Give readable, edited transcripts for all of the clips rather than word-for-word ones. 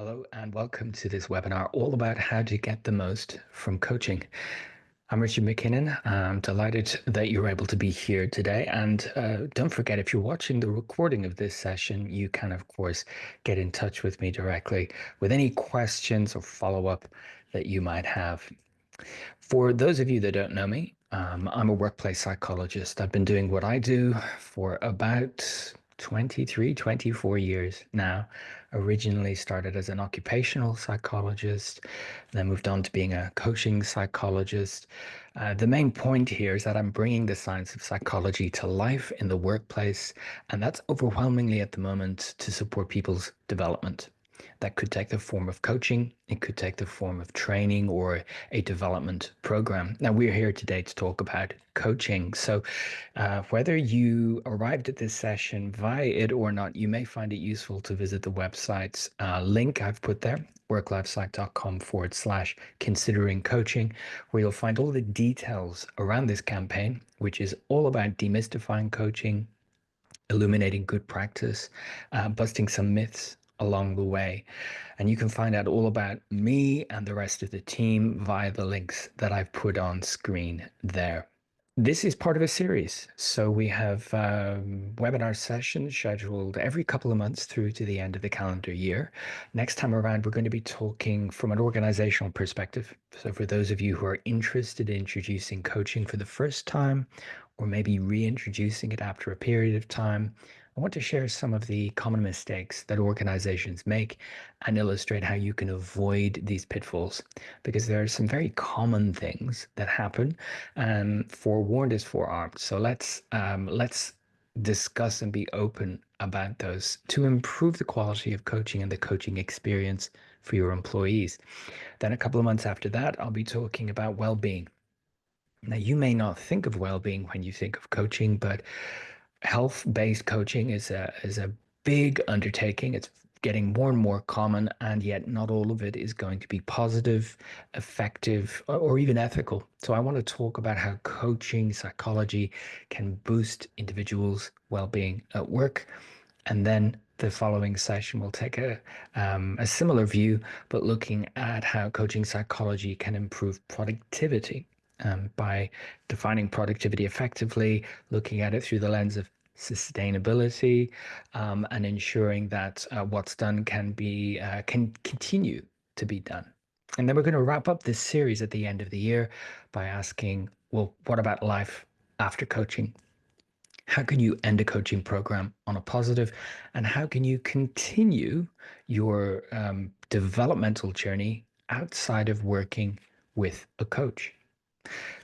Hello and welcome to this webinar all about how to get the most from coaching. I'm Richard MacKinnon. I'm delighted that you're able to be here today. And don't forget, if you're watching the recording of this session, you can, of course, get in touch with me directly with any questions or follow-up that you might have. For those of you that don't know me, I'm a workplace psychologist. I've been doing what I do for about 23, 24 years now. Originally started as an occupational psychologist, then moved on to being a coaching psychologist. The main point here is that I'm bringing the science of psychology to life in the workplace, and that's overwhelmingly at the moment to support people's development. That could take the form of coaching, it could take the form of training or a development program. Now, we're here today to talk about coaching. So, whether you arrived at this session via it or not, you may find it useful to visit the website's link I've put there, worklifepsych.com/considering coaching, where you'll find all the details around this campaign, which is all about demystifying coaching, illuminating good practice, busting some myths along the way. And you can find out all about me and the rest of the team via the links that I've put on screen there. This is part of a series. So we have webinar sessions scheduled every couple of months through to the end of the calendar year. Next time around, we're going to be talking from an organizational perspective. So for those of you who are interested in introducing coaching for the first time, or maybe reintroducing it after a period of time, I want to share some of the common mistakes that organizations make and illustrate how you can avoid these pitfalls, because there are some very common things that happen, and forewarned is forearmed. So let's discuss and be open about those to improve the quality of coaching and the coaching experience for your employees. Then a couple of months after that, I'll be talking about well-being. Now, you may not think of well-being when you think of coaching, but health-based coaching is a big undertaking. It's getting more and more common, and yet not all of it is going to be positive, effective, or even ethical. So I want to talk about how coaching psychology can boost individuals' well-being at work. And then the following session will take a similar view, but looking at how coaching psychology can improve productivity, by defining productivity effectively, looking at it through the lens of sustainability, and ensuring that what's done can continue to be done. And then we're going to wrap up this series at the end of the year by asking, well, what about life after coaching? How can you end a coaching program on a positive, and how can you continue your developmental journey outside of working with a coach?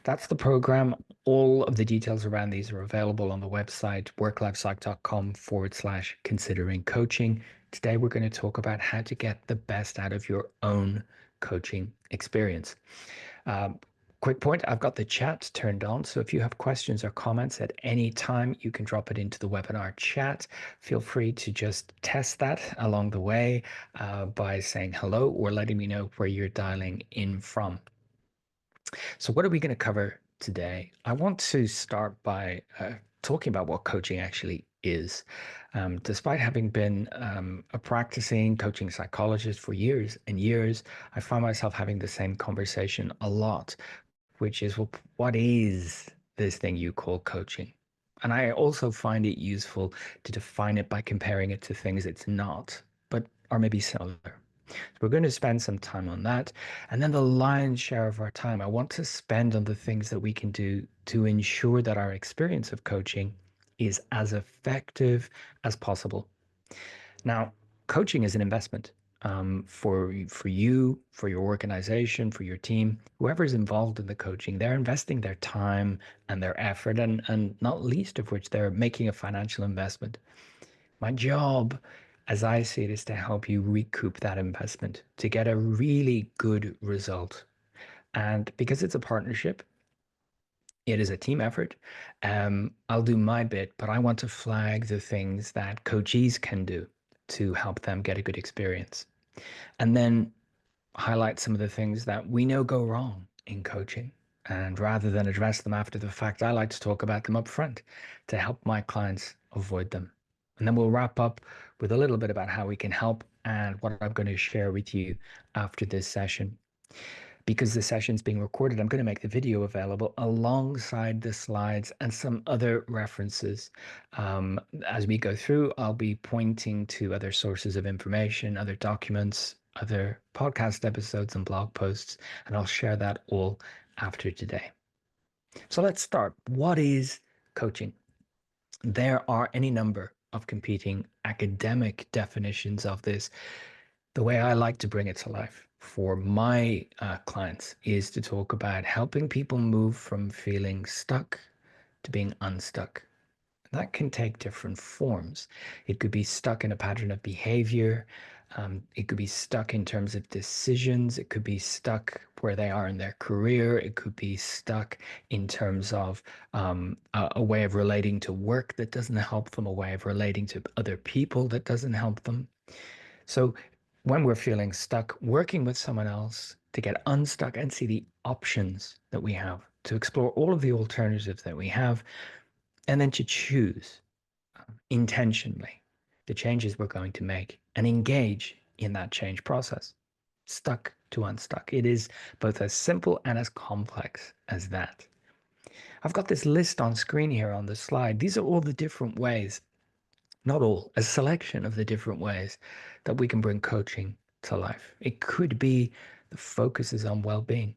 That's the program. All of the details around these are available on the website, worklifepsych.com/considering coaching. Today, we're going to talk about how to get the best out of your own coaching experience. Quick point, I've got the chat turned on, so if you have questions or comments at any time, you can drop it into the webinar chat. Feel free to just test that along the way by saying hello or letting me know where you're dialing in from. So what are we going to cover today? I want to start by talking about what coaching actually is. Despite having been a practicing coaching psychologist for years and years, I find myself having the same conversation a lot, which is, well, what is this thing you call coaching? And I also find it useful to define it by comparing it to things it's not, but are maybe similar. We're going to spend some time on that. And then the lion's share of our time, I want to spend on the things that we can do to ensure that our experience of coaching is as effective as possible. Now, coaching is an investment, for you, for your organization, for your team, whoever is involved in the coaching. They're investing their time and their effort, and not least of which they're making a financial investment. My job, as I see it, is to help you recoup that investment to get a really good result. And because it's a partnership, it is a team effort. I'll do my bit, but I want to flag the things that coachees can do to help them get a good experience. And then highlight some of the things that we know go wrong in coaching. And rather than address them after the fact, I like to talk about them up front to help my clients avoid them. And then we'll wrap up with a little bit about how we can help and what I'm going to share with you after this session. Because the session's being recorded, I'm going to make the video available alongside the slides and some other references. As we go through, I'll be pointing to other sources of information, other documents, other podcast episodes and blog posts, and I'll share that all after today. So let's start. What is coaching? There are any number of competing academic definitions of this. The way I like to bring it to life for my clients is to talk about helping people move from feeling stuck to being unstuck. That can take different forms. It could be stuck in a pattern of behavior. It could be stuck in terms of decisions. It could be stuck where they are in their career. It could be stuck in terms of a way of relating to work that doesn't help them, a way of relating to other people that doesn't help them. So when we're feeling stuck, working with someone else to get unstuck and see the options that we have, to explore all of the alternatives that we have, and then to choose intentionally the changes we're going to make and engage in that change process. Stuck to unstuck. It is both as simple and as complex as that. I've got this list on screen here on the slide. These are all the different ways, not all, a selection of the different ways that we can bring coaching to life. It could be the focus is on well-being,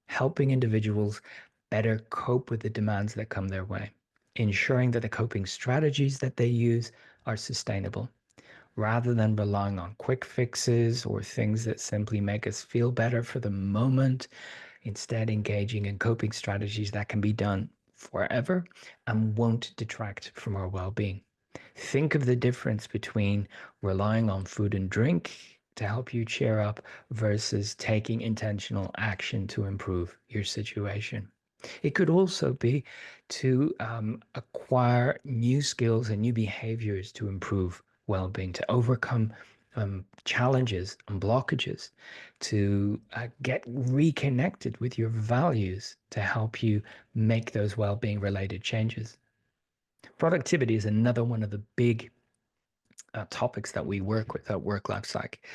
helping individuals better cope with the demands that come their way, ensuring that the coping strategies that they use are sustainable, rather than relying on quick fixes or things that simply make us feel better for the moment, instead engaging in coping strategies that can be done forever and won't detract from our well-being. Think of the difference between relying on food and drink to help you cheer up versus taking intentional action to improve your situation. It could also be to acquire new skills and new behaviors to improve well-being, to overcome challenges and blockages, to get reconnected with your values to help you make those well-being related changes. Productivity is another one of the big topics that we work with at Work Life Psych.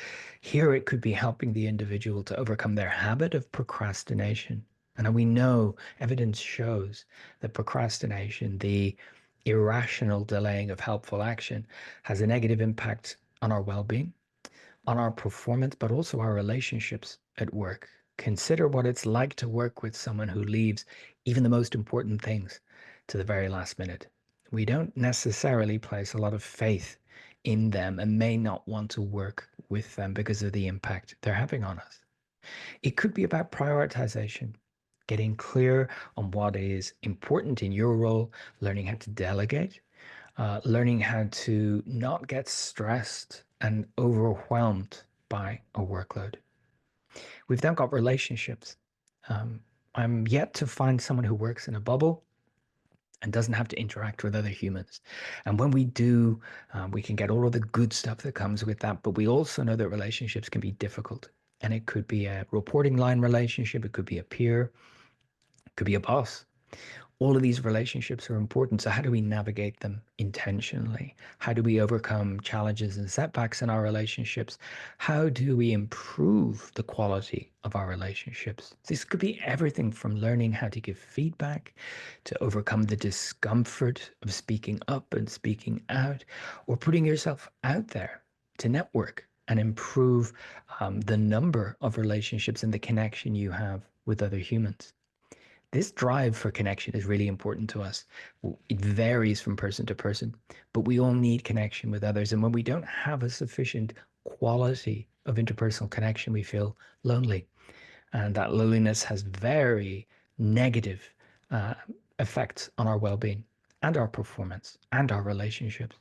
Here, it could be helping the individual to overcome their habit of procrastination. And we know evidence shows that procrastination, the irrational delaying of helpful action, has a negative impact on our well-being, on our performance, but also our relationships at work. Consider what it's like to work with someone who leaves even the most important things to the very last minute. We don't necessarily place a lot of faith in them and may not want to work with them because of the impact they're having on us. It could be about prioritization, getting clear on what is important in your role, learning how to delegate, learning how to not get stressed and overwhelmed by a workload. We've then got relationships. I'm yet to find someone who works in a bubble and doesn't have to interact with other humans. And when we do, we can get all of the good stuff that comes with that. But we also know that relationships can be difficult. And it could be a reporting line relationship, it could be a peer, it could be a boss. All of these relationships are important. So how do we navigate them intentionally? How do we overcome challenges and setbacks in our relationships? How do we improve the quality of our relationships? This could be everything from learning how to give feedback, to overcome the discomfort of speaking up and speaking out, or putting yourself out there to network and improve the number of relationships and the connection you have with other humans. This drive for connection is really important to us. It varies from person to person, but we all need connection with others. And when we don't have a sufficient quality of interpersonal connection, we feel lonely. And that loneliness has very negative uh, effects on our well-being and our performance and our relationships.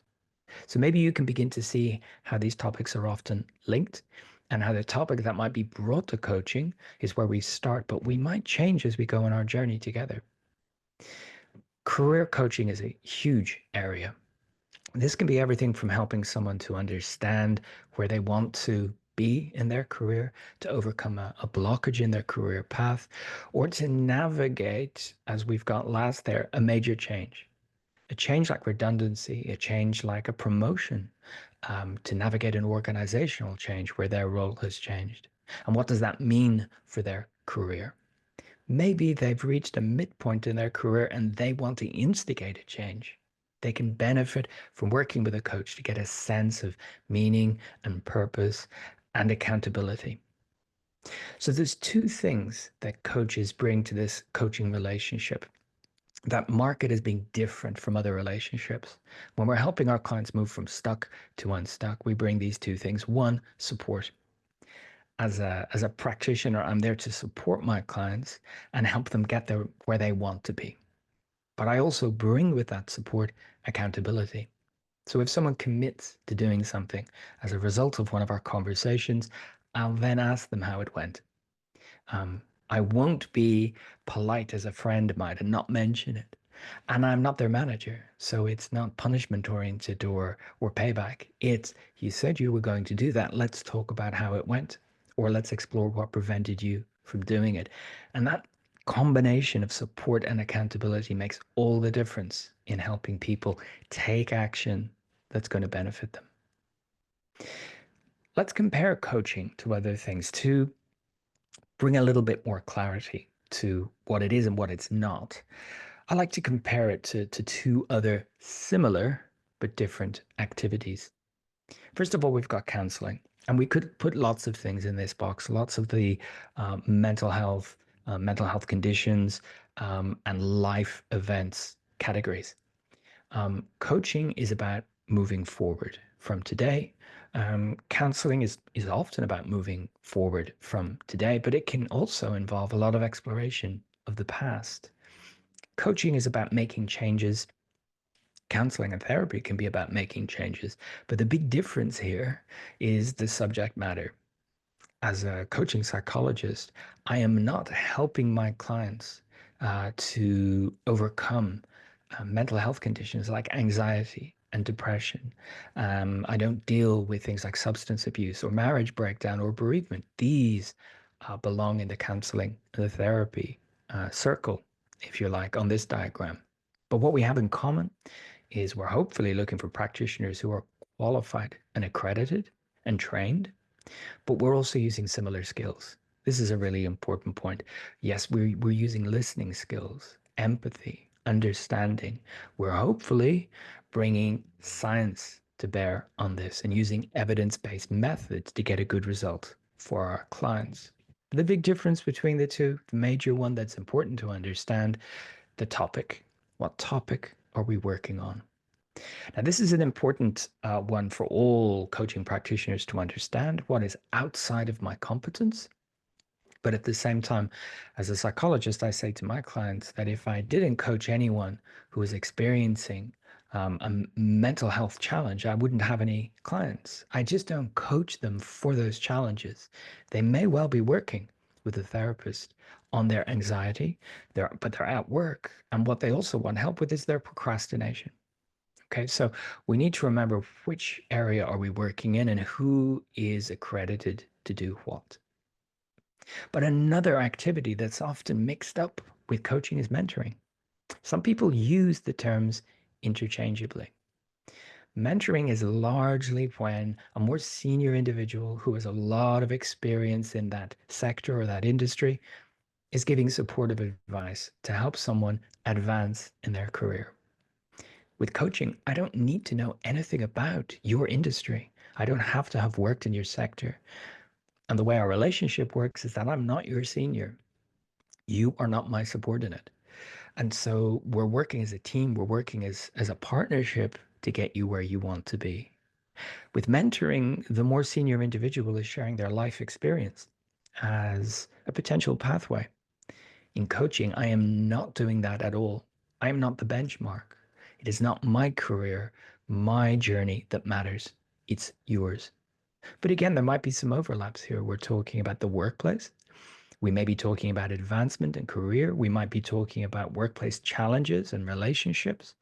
So maybe you can begin to see how these topics are often linked and how the topic that might be brought to coaching is where we start, but we might change as we go on our journey together. Career coaching is a huge area. This can be everything from helping someone to understand where they want to be in their career, to overcome a blockage in their career path, or to navigate, as we've got last there, a major change. A change like redundancy, a change like a promotion, to navigate an organizational change where their role has changed. And what does that mean for their career? Maybe they've reached a midpoint in their career and they want to instigate a change. They can benefit from working with a coach to get a sense of meaning and purpose and accountability. So there's two things that coaches bring to this coaching relationship that mark it as being different from other relationships. When we're helping our clients move from stuck to unstuck, we bring these two things. One, support. As a practitioner, I'm there to support my clients and help them get there where they want to be. But I also bring with that support accountability. So if someone commits to doing something as a result of one of our conversations, I'll then ask them how it went. Um, I won't be polite as a friend might and not mention it. And I'm not their manager, so it's not punishment oriented or payback. It's you said you were going to do that. Let's talk about how it went, or let's explore what prevented you from doing it. And that combination of support and accountability makes all the difference in helping people take action that's going to benefit them. Let's compare coaching to other things to bring a little bit more clarity to what it is and what it's not. I like to compare it to two other similar but different activities. First of all, we've got counseling, and we could put lots of things in this box, lots of the mental health conditions, and life events categories. Coaching is about moving forward from today. Counseling is often about moving forward from today, but it can also involve a lot of exploration of the past. Coaching is about making changes. Counseling and therapy can be about making changes. But the big difference here is the subject matter. As a coaching psychologist, I am not helping my clients to overcome mental health conditions like anxiety and depression. I don't deal with things like substance abuse or marriage breakdown or bereavement. These belong in the counseling and the therapy circle, if you like, on this diagram. But what we have in common is we're hopefully looking for practitioners who are qualified and accredited and trained, but we're also using similar skills. This is a really important point. Yes, we're using listening skills, empathy, understanding. We're hopefully bringing science to bear on this and using evidence-based methods to get a good result for our clients. The big difference between the two, the major one that's important to understand, the topic. What topic are we working on? Now, this is an important one for all coaching practitioners to understand what is outside of my competence. But at the same time, as a psychologist, I say to my clients that if I didn't coach anyone who is experiencing a mental health challenge, I wouldn't have any clients. I just don't coach them for those challenges. They may well be working with a therapist on their anxiety, but they're at work. And what they also want help with is their procrastination. Okay, so we need to remember which area are we working in and who is accredited to do what. But another activity that's often mixed up with coaching is mentoring. Some people use the terms interchangeably. Mentoring is largely when a more senior individual who has a lot of experience in that sector or that industry is giving supportive advice to help someone advance in their career. With coaching, I don't need to know anything about your industry. I don't have to have worked in your sector. And the way our relationship works is that I'm not your senior. You are not my subordinate. And so we're working as a team, we're working as a partnership to get you where you want to be. With mentoring, the more senior individual is sharing their life experience as a potential pathway. In coaching, I am not doing that at all. I am not the benchmark. It is not my career, my journey that matters. It's yours. But again, there might be some overlaps here. We're talking about the workplace. We may be talking about advancement and career. We might be talking about workplace challenges and relationships,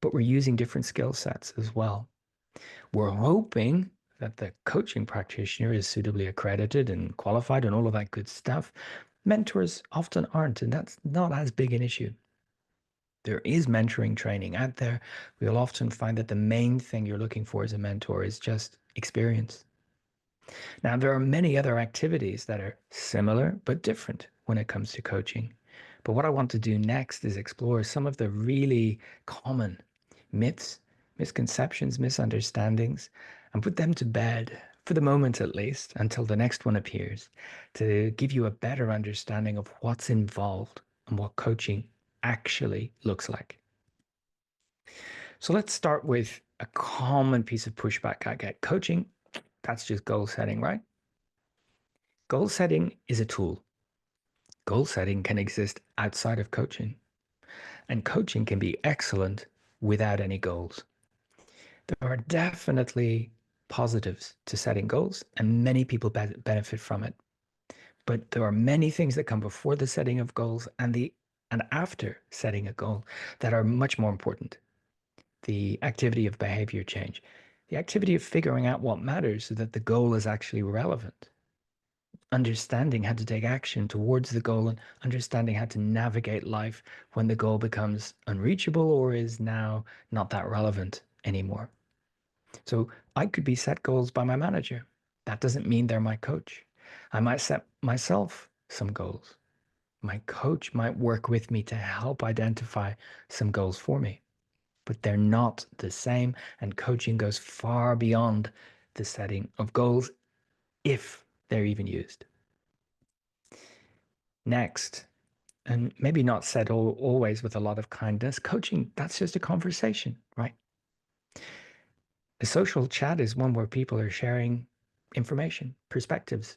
but we're using different skill sets as well. We're hoping that the coaching practitioner is suitably accredited and qualified and all of that good stuff. Mentors often aren't, and that's not as big an issue. There is mentoring training out there. We'll often find that the main thing you're looking for as a mentor is just experience. Now, there are many other activities that are similar but different when it comes to coaching. But what I want to do next is explore some of the really common myths, misconceptions, misunderstandings, and put them to bed, for the moment at least, until the next one appears, to give you a better understanding of what's involved and what coaching actually looks like. So let's start with a common piece of pushback I get. Coaching, that's just goal setting, right? Goal setting is a tool. Goal setting can exist outside of coaching, and coaching can be excellent without any goals. There are definitely positives to setting goals, and many people benefit from it. But there are many things that come before the setting of goals and after setting a goal that are much more important. The activity of behavior change, the activity of figuring out what matters so that the goal is actually relevant, understanding how to take action towards the goal and understanding how to navigate life when the goal becomes unreachable or is now not that relevant anymore. So I could be set goals by my manager. That doesn't mean they're my coach. I might set myself some goals. My coach might work with me to help identify some goals for me, but they're not the same. And coaching goes far beyond the setting of goals if they're even used. Next, and maybe not said always with a lot of kindness, coaching, that's just a conversation, right? A social chat is one where people are sharing information, perspectives.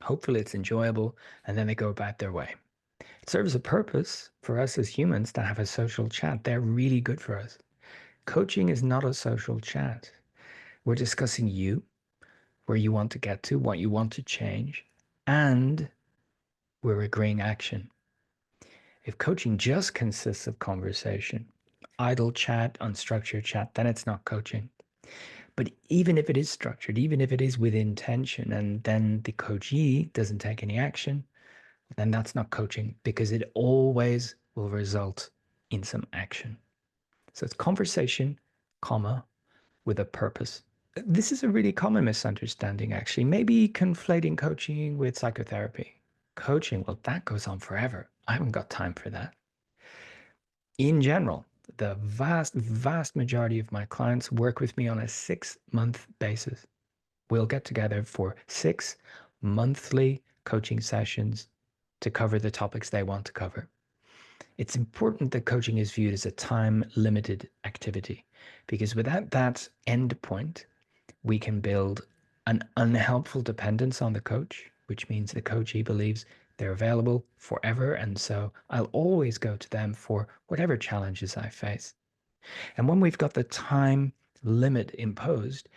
Hopefully it's enjoyable, and then they go about their way. It serves a purpose for us as humans to have a social chat. They're really good for us. Coaching is not a social chat. We're discussing you, where you want to get to, what you want to change, and we're agreeing action. If coaching just consists of conversation, idle chat, unstructured chat, then it's not coaching. But even if it is structured, even if it is with intention, and then the coachee doesn't take any action, then that's not coaching because it always will result in some action. So it's conversation, comma, with a purpose. This is a really common misunderstanding, actually. Maybe conflating coaching with psychotherapy. Coaching, well, that goes on forever. I haven't got time for that. In general, the vast majority of my clients work with me on a 6-month basis. We'll get together for 6 monthly coaching sessions to cover the topics they want to cover. It's important that coaching is viewed as a time limited activity because without that end point, we can build an unhelpful dependence on the coach, which means the coachee believes they're available forever. And so I'll always go to them for whatever challenges I face. And when we've got the time limit imposed,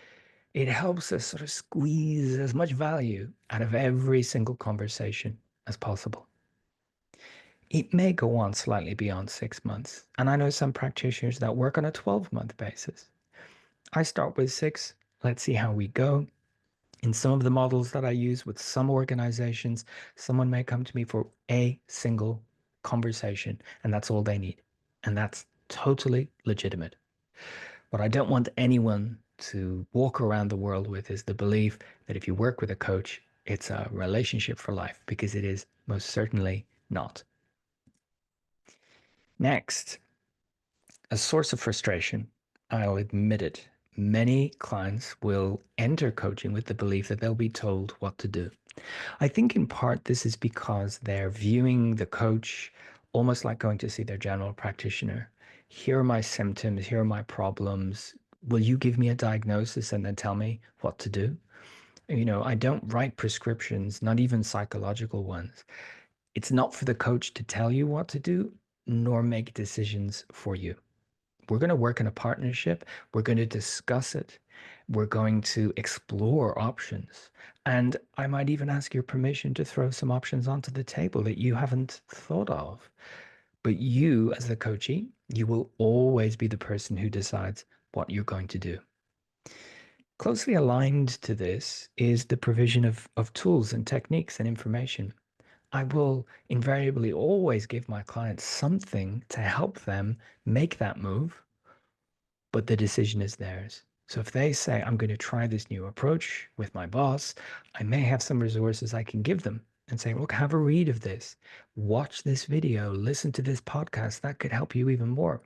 it helps us sort of squeeze as much value out of every single conversation as possible. It may go on slightly beyond 6 months. And I know some practitioners that work on a 12-month basis. I start with 6. Let's see how we go. In some of the models that I use with some organizations, someone may come to me for a single conversation, and that's all they need. And that's totally legitimate. What I don't want anyone to walk around the world with is the belief that if you work with a coach, it's a relationship for life, because it is most certainly not. Next, a source of frustration. I'll admit it. Many clients will enter coaching with the belief that they'll be told what to do. I think in part this is because they're viewing the coach almost like going to see their general practitioner. Here are my symptoms, here are my problems. Will you give me a diagnosis and then tell me what to do? I don't write prescriptions, not even psychological ones. It's not for the coach to tell you what to do, nor make decisions for you. We're going to work in a partnership. We're going to discuss it. We're going to explore options. And I might even ask your permission to throw some options onto the table that you haven't thought of. But you, as the coachee, you will always be the person who decides what you're going to do. Closely aligned to this is the provision of tools and techniques and information. I will invariably always give my clients something to help them make that move, but the decision is theirs. So if they say, I'm going to try this new approach with my boss, I may have some resources I can give them and say, look, have a read of this, watch this video, listen to this podcast. That could help you even more.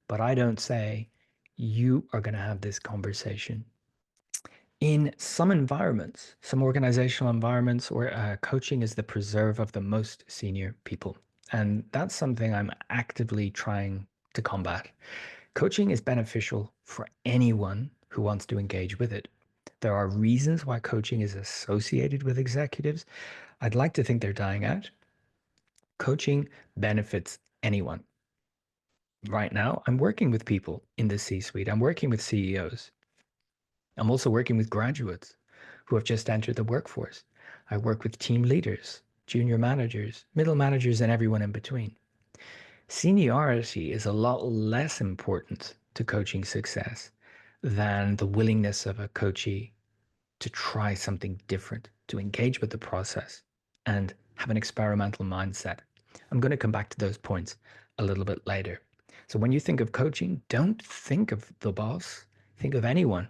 But I don't say, you are going to have this conversation. In some environments, some organizational environments where coaching is the preserve of the most senior people. And that's something I'm actively trying to combat. Coaching is beneficial for anyone who wants to engage with it. There are reasons why coaching is associated with executives. I'd like to think they're dying out. Coaching benefits anyone. Right now, I'm working with people in the C-suite. I'm working with CEOs. I'm also working with graduates who have just entered the workforce. I work with team leaders, junior managers, middle managers, and everyone in between. Seniority is a lot less important to coaching success than the willingness of a coachee to try something different, to engage with the process and have an experimental mindset. I'm going to come back to those points a little bit later. So when you think of coaching, don't think of the boss, think of anyone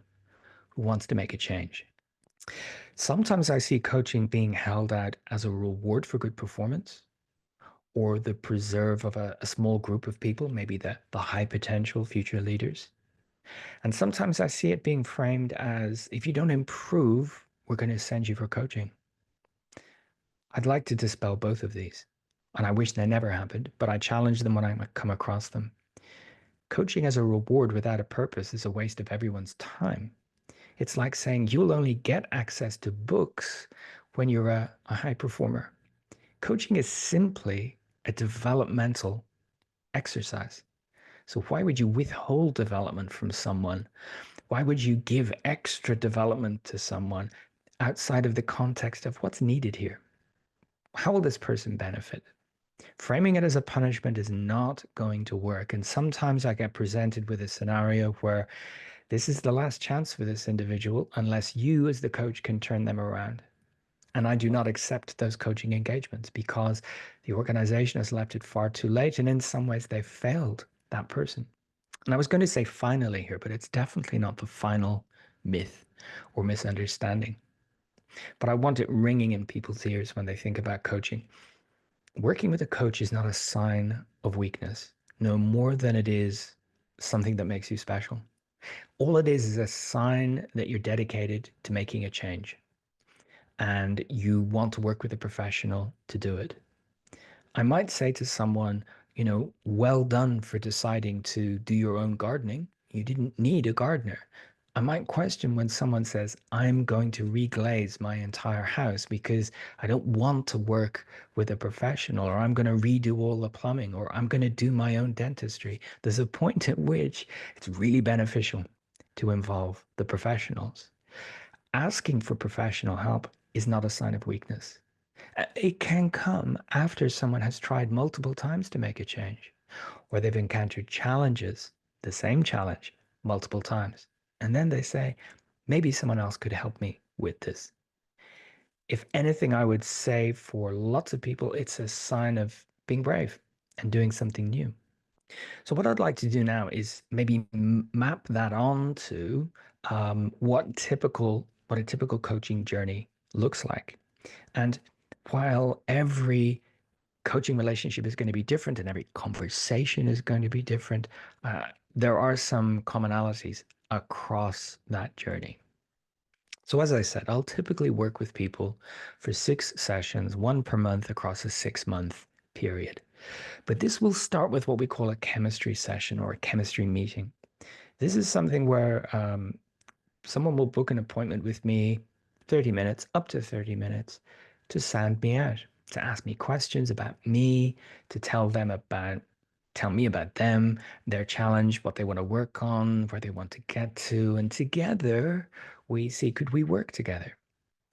who wants to make a change. Sometimes I see coaching being held out as a reward for good performance or the preserve of a small group of people, maybe the high potential future leaders. And sometimes I see it being framed as if you don't improve, we're going to send you for coaching. I'd like to dispel both of these. And I wish they never happened, but I challenge them when I come across them. Coaching as a reward without a purpose is a waste of everyone's time. It's like saying you'll only get access to books when you're a high performer. Coaching is simply a developmental exercise. So why would you withhold development from someone? Why would you give extra development to someone outside of the context of what's needed here? How will this person benefit? Framing it as a punishment is not going to work. And sometimes I get presented with a scenario where this is the last chance for this individual unless you, as the coach, can turn them around. And I do not accept those coaching engagements because the organization has left it far too late. And in some ways, they've failed that person. And I was going to say finally here, but it's definitely not the final myth or misunderstanding. But I want it ringing in people's ears when they think about coaching. Working with a coach is not a sign of weakness, no more than it is something that makes you special. All it is a sign that you're dedicated to making a change and you want to work with a professional to do it. I might say to someone, well done for deciding to do your own gardening. You didn't need a gardener. I might question when someone says, I'm going to reglaze my entire house because I don't want to work with a professional, or I'm going to redo all the plumbing, or I'm going to do my own dentistry. There's a point at which it's really beneficial to involve the professionals. Asking for professional help is not a sign of weakness. It can come after someone has tried multiple times to make a change, or they've encountered challenges, the same challenge, multiple times. And then they say, maybe someone else could help me with this. If anything, I would say for lots of people, it's a sign of being brave and doing something new. So what I'd like to do now is maybe map that onto what a typical coaching journey looks like. And while every coaching relationship is going to be different and every conversation is going to be different, there are some commonalities across that journey. So as I said, I'll typically work with people for 6 sessions, one per month across a 6-month period. But this will start with what we call a chemistry session or a chemistry meeting. This is something where someone will book an appointment with me, 30 minutes, up to 30 minutes, to sound me out, to ask me questions about me, to tell me about them, their challenge, what they want to work on, where they want to get to. And together we see, could we work together?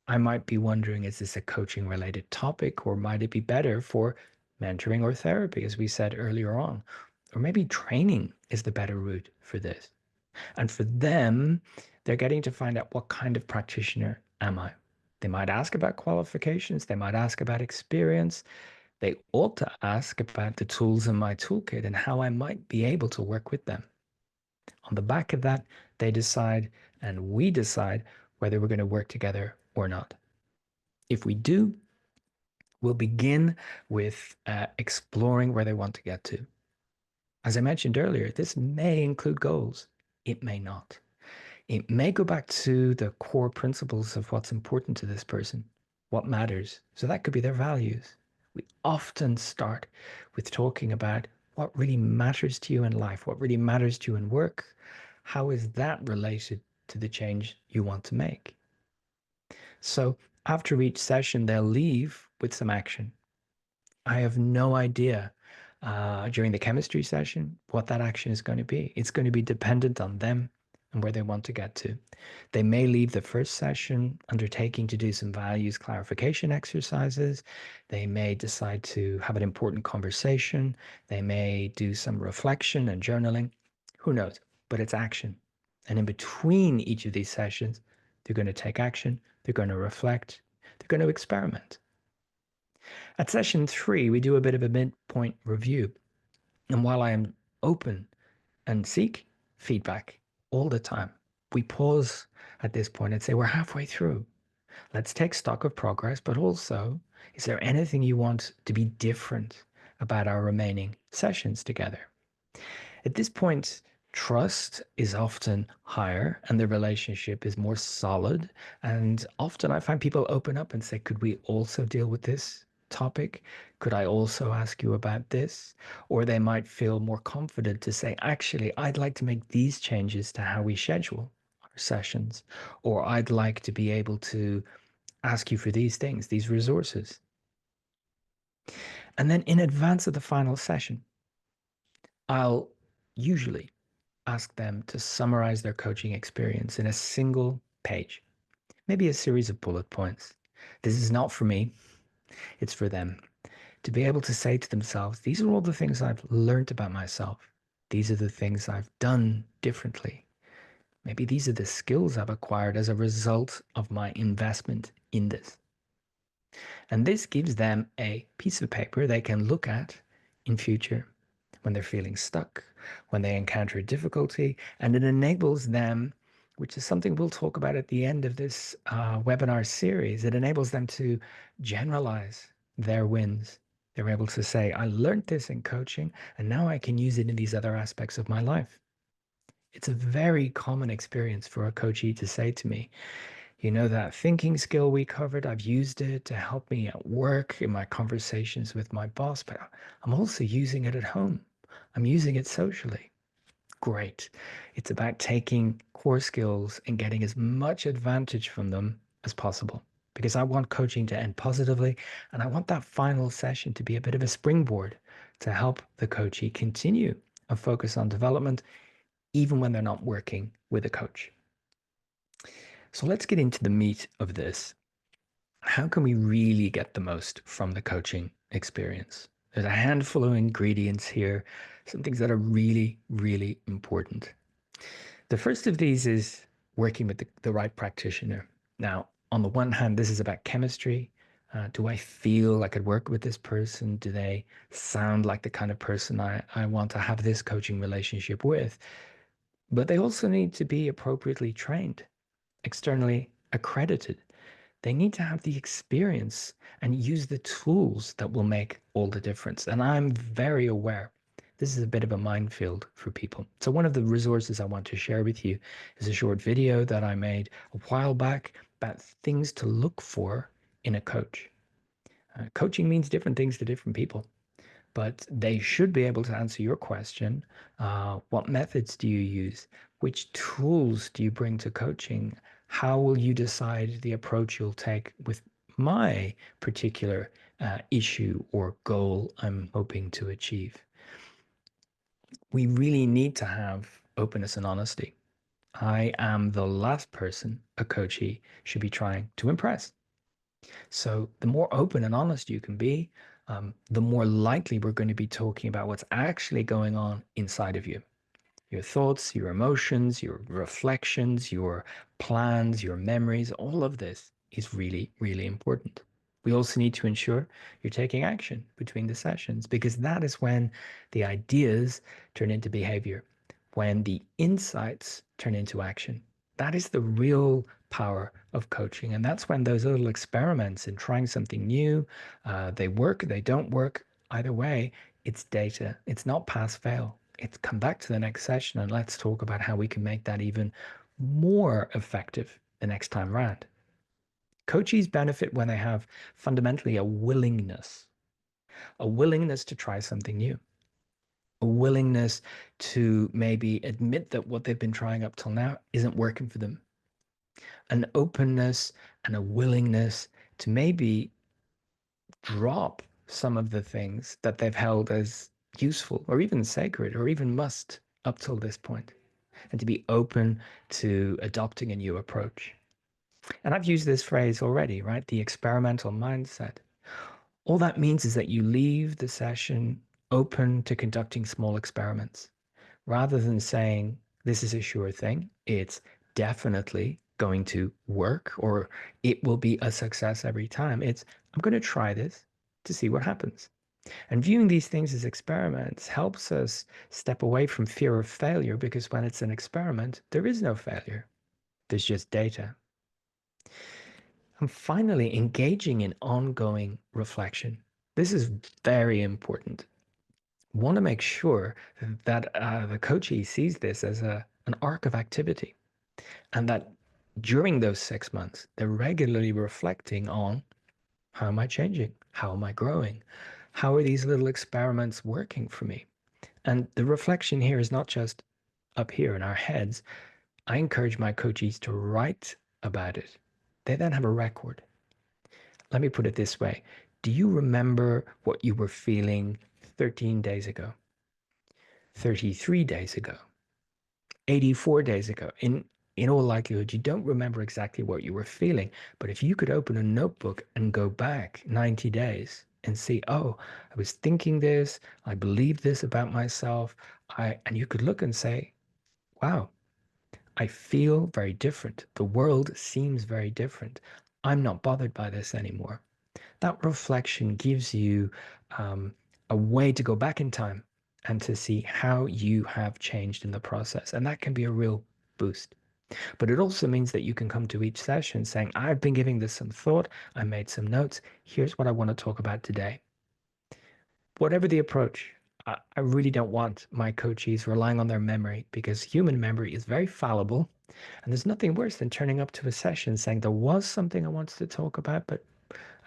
I might be wondering, is this a coaching related topic, or might it be better for mentoring or therapy, as we said earlier on? Or maybe training is the better route for this. And for them, they're getting to find out, what kind of practitioner am I? They might ask about qualifications. They might ask about experience. They ought to ask about the tools in my toolkit and how I might be able to work with them. On the back of that, they decide and we decide whether we're going to work together or not. If we do, we'll begin with exploring where they want to get to. As I mentioned earlier, this may include goals. It may not. It may go back to the core principles of what's important to this person, what matters. So that could be their values. We often start with talking about what really matters to you in life, what really matters to you in work. How is that related to the change you want to make? So after each session, they'll leave with some action. I have no idea during the chemistry session what that action is going to be. It's going to be dependent on them and where they want to get to. They may leave the first session undertaking to do some values clarification exercises. They may decide to have an important conversation. They may do some reflection and journaling. Who knows? But it's action. And in between each of these sessions, they're going to take action. They're going to reflect. They're going to experiment. At session 3, we do a bit of a midpoint review. And while I am open and seek feedback all the time, we pause at this point and say, we're halfway through. Let's take stock of progress, but also, is there anything you want to be different about our remaining sessions together? At this point, trust is often higher and the relationship is more solid. And often I find people open up and say, could we also deal with this topic? Could I also ask you about this? Or they might feel more confident to say, actually, I'd like to make these changes to how we schedule our sessions. Or I'd like to be able to ask you for these things, these resources. And then in advance of the final session, I'll usually ask them to summarize their coaching experience in a single page, maybe a series of bullet points. This is not for me, it's for them to be able to say to themselves, these are all the things I've learned about myself. These are the things I've done differently. Maybe these are the skills I've acquired as a result of my investment in this. And this gives them a piece of paper they can look at in future when they're feeling stuck, when they encounter difficulty, and it enables them, which is something we'll talk about at the end of this webinar series, it enables them to generalize their wins. They're able to say, I learned this in coaching, and now I can use it in these other aspects of my life. It's a very common experience for a coachee to say to me, you know, that thinking skill we covered, I've used it to help me at work in my conversations with my boss, but I'm also using it at home. I'm using it socially. Great. It's about taking core skills and getting as much advantage from them as possible because I want coaching to end positively and I want that final session to be a bit of a springboard to help the coachee continue a focus on development even when they're not working with a coach. So let's get into the meat of this. How can we really get the most from the coaching experience? There's a handful of ingredients here, some things that are really, really important. The first of these is working with the right practitioner. Now, on the one hand, this is about chemistry. Do I feel I could work with this person? Do they sound like the kind of person I want to have this coaching relationship with? But they also need to be appropriately trained, externally accredited. They need to have the experience and use the tools that will make all the difference. And I'm very aware this is a bit of a minefield for people. So one of the resources I want to share with you is a short video that I made a while back about things to look for in a coach. Coaching means different things to different people, but they should be able to answer your question. What methods do you use? Which tools do you bring to coaching? How will you decide the approach you'll take with my particular issue or goal I'm hoping to achieve? We really need to have openness and honesty. I am the last person a coachee should be trying to impress. So the more open and honest you can be, the more likely we're going to be talking about what's actually going on inside of you. Your thoughts, your emotions, your reflections, your plans, your memories, all of this. is really, really important. We also need to ensure you're taking action between the sessions because that is when the ideas turn into behavior, when the insights turn into action. That is the real power of coaching. And that's when those little experiments in trying something new, they work, they don't work. Either way, it's data. It's not pass fail. It's come back to the next session and let's talk about how we can make that even more effective the next time around. Coaches benefit when they have fundamentally a willingness to try something new, a willingness to maybe admit that what they've been trying up till now isn't working for them, an openness and a willingness to maybe drop some of the things that they've held as useful or even sacred or even must up till this point, and to be open to adopting a new approach. And I've used this phrase already, right? The experimental mindset. All that means is that you leave the session open to conducting small experiments rather than saying, this is a sure thing. It's definitely going to work or it will be a success every time. It's, I'm going to try this to see what happens. And viewing these things as experiments helps us step away from fear of failure because when it's an experiment, there is no failure. There's just data. And finally, engaging in ongoing reflection. This is very important. Want to make sure that the coachee sees this as an arc of activity and that during those 6 months, they're regularly reflecting on how am I changing? How am I growing? How are these little experiments working for me? And the reflection here is not just up here in our heads. I encourage my coachees to write about it. They then have a record. Let me put it this way. Do you remember what you were feeling 13 days ago, 33 days ago, 84 days ago? In all likelihood, you don't remember exactly what you were feeling. But if you could open a notebook and go back 90 days and see, oh, I was thinking this, I believed this about myself, and you could look and say, wow, I feel very different. The world seems very different. I'm not bothered by this anymore. That reflection gives you um, a way to go back in time and to see how you have changed in the process. And that can be a real boost. But it also means that you can come to each session saying, I've been giving this some thought, I made some notes. Here's what I want to talk about today. Whatever the approach, I really don't want my coachees relying on their memory because human memory is very fallible. And there's nothing worse than turning up to a session saying there was something I wanted to talk about, but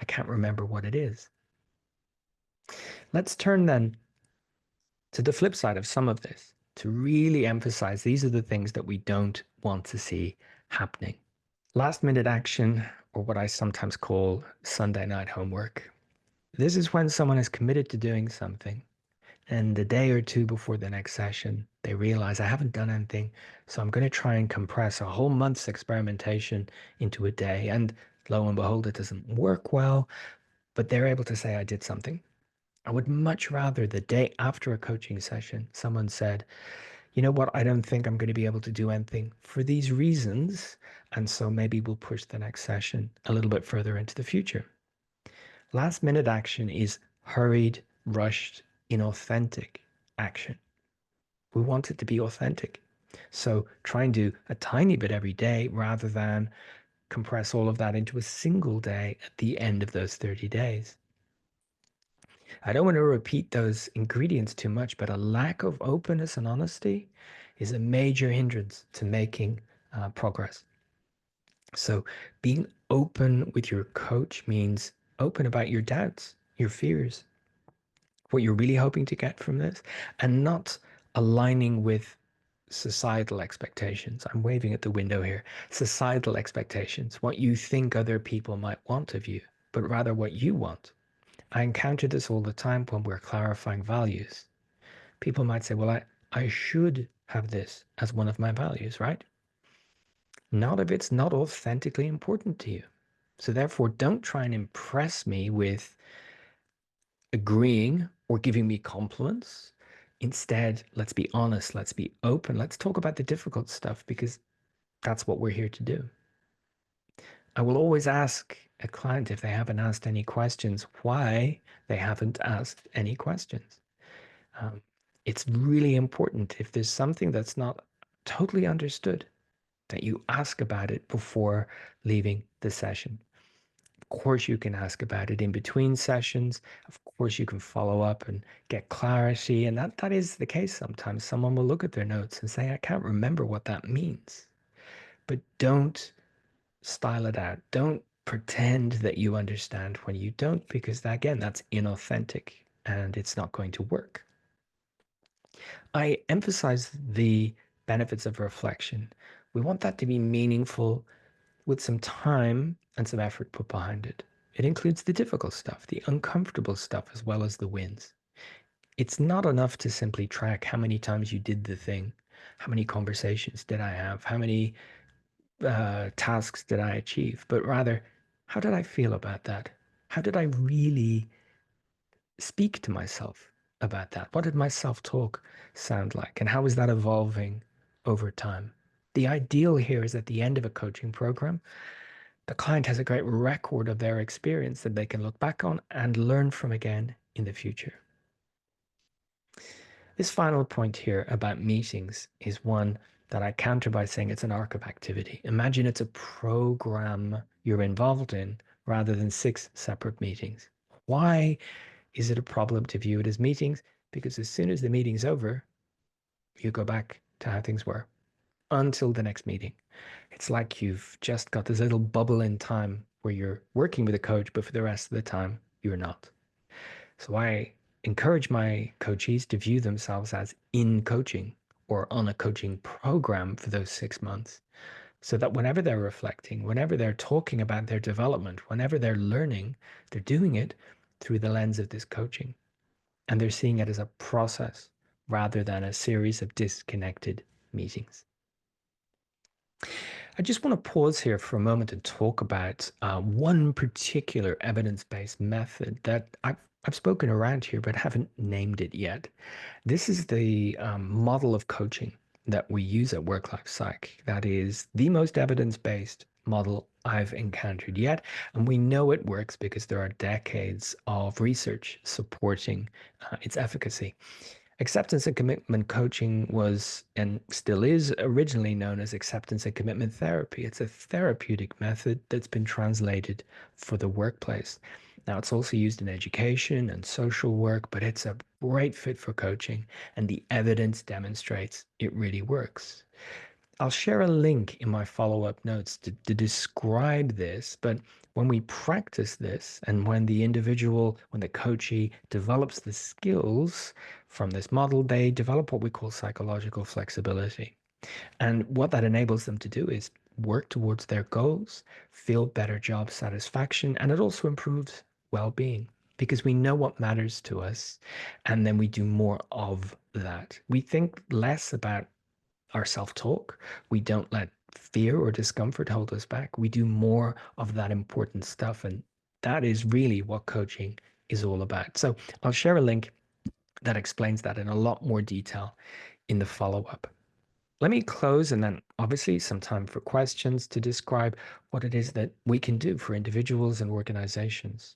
I can't remember what it is. Let's turn then to the flip side of some of this to really emphasize these are the things that we don't want to see happening. Last minute action, or what I sometimes call Sunday night homework. This is when someone is committed to doing something, and the day or two before the next session, they realize I haven't done anything, so I'm going to try and compress a whole month's experimentation into a day. And lo and behold, it doesn't work well, but they're able to say I did something. I would much rather the day after a coaching session, someone said, you know what, I don't think I'm going to be able to do anything for these reasons. And so maybe we'll push the next session a little bit further into the future. Last minute action is hurried, rushed, inauthentic action. We want it to be authentic. So try and do a tiny bit every day rather than compress all of that into a single day at the end of those 30 days. I don't want to repeat those ingredients too much, but a lack of openness and honesty is a major hindrance to making progress. So being open with your coach means open about your doubts, your fears, what you're really hoping to get from this, and not aligning with societal expectations. I'm waving at the window here. Societal expectations, what you think other people might want of you, but rather what you want. I encounter this all the time when we're clarifying values. People might say, well, I should have this as one of my values, right? Not if it's not authentically important to you. So therefore, don't try and impress me with agreeing or giving me compliments. Instead, let's be honest, let's be open, let's talk about the difficult stuff because that's what we're here to do. I will always ask a client if they haven't asked any questions, why they haven't asked any questions. Um, it's really important if there's something that's not totally understood that you ask about it before leaving the session. Of course, you can ask about it in between sessions. Of course, you can follow up and get clarity. And that is the case sometimes. Someone will look at their notes and say, I can't remember what that means. But don't style it out. Don't pretend that you understand when you don't, because again, that's inauthentic and it's not going to work. I emphasize the benefits of reflection. We want that to be meaningful with some time and some effort put behind it. It includes the difficult stuff, the uncomfortable stuff, as well as the wins. It's not enough to simply track how many times you did the thing. How many conversations did I have? How many tasks did I achieve? But rather, how did I feel about that? How did I really speak to myself about that? What did my self talk sound like? And how is that evolving over time? The ideal here is at the end of a coaching program, the client has a great record of their experience that they can look back on and learn from again in the future. This final point here about meetings is one that I counter by saying it's an arc of activity. Imagine it's a program you're involved in rather than 6 separate meetings. Why is it a problem to view it as meetings? Because as soon as the meeting's over, you go back to how things were until the next meeting. It's like you've just got this little bubble in time where you're working with a coach, but for the rest of the time, you're not. So I encourage my coachees to view themselves as in coaching or on a coaching program for those 6 months so that whenever they're reflecting, whenever they're talking about their development, whenever they're learning, they're doing it through the lens of this coaching. And they're seeing it as a process rather than a series of disconnected meetings. I just want to pause here for a moment and talk about one particular evidence-based method that I've spoken around here, but haven't named it yet. This is the model of coaching that we use at Work Life Psych. That is the most evidence-based model I've encountered yet. And we know it works because there are decades of research supporting its efficacy. Acceptance and commitment coaching was and still is originally known as acceptance and commitment therapy. It's a therapeutic method that's been translated for the workplace. Now, it's also used in education and social work, but it's a great fit for coaching, and the evidence demonstrates it really works. I'll share a link in my follow-up notes to describe this, but when we practice this and when when the coachee develops the skills from this model, they develop what we call psychological flexibility. And what that enables them to do is work towards their goals, feel better job satisfaction, and it also improves well-being because we know what matters to us, and then we do more of that. We think less about our self-talk. We don't let fear or discomfort hold us back. We do more of that important stuff. And that is really what coaching is all about. So I'll share a link that explains that in a lot more detail in the follow-up. Let me close and then obviously some time for questions to describe what it is that we can do for individuals and organizations.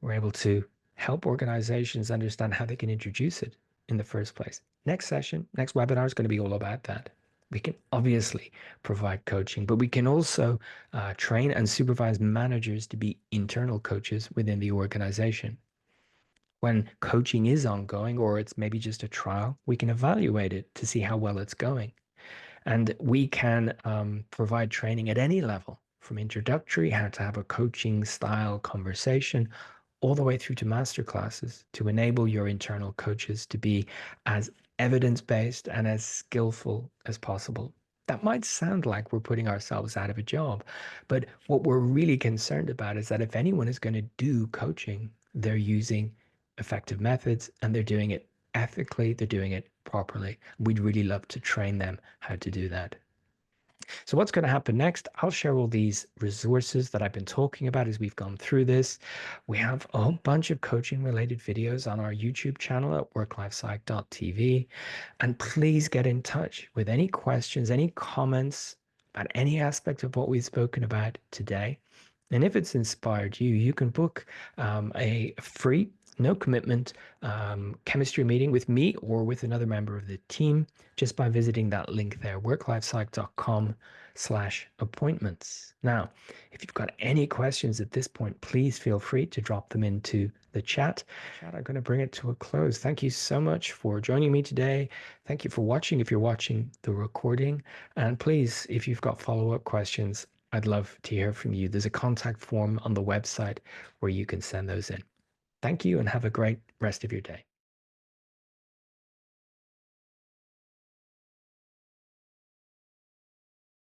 We're able to help organizations understand how they can introduce it in the first place. Next session, next webinar is going to be all about that. We can obviously provide coaching, but we can also train and supervise managers to be internal coaches within the organization. When coaching is ongoing or it's maybe just a trial, we can evaluate it to see how well it's going. And we can provide training at any level, from introductory, how to have a coaching style conversation, all the way through to master classes to enable your internal coaches to be as evidence-based and as skillful as possible. That might sound like we're putting ourselves out of a job, but what we're really concerned about is that if anyone is going to do coaching, they're using effective methods and they're doing it ethically, they're doing it properly. We'd really love to train them how to do that. So what's going to happen next? I'll share all these resources that I've been talking about as we've gone through this. We have a whole bunch of coaching related videos on our YouTube channel at worklifepsych.tv. And please get in touch with any questions, any comments about any aspect of what we've spoken about today. And if it's inspired you, you can book a free, no commitment chemistry meeting with me or with another member of the team just by visiting that link there, worklifepsych.com/appointments. Now, if you've got any questions at this point, please feel free to drop them into the chat. I'm going to bring it to a close. Thank you so much for joining me today. Thank you for watching if you're watching the recording. And please, if you've got follow-up questions, I'd love to hear from you. There's a contact form on the website where you can send those in. Thank you and have a great rest of your day.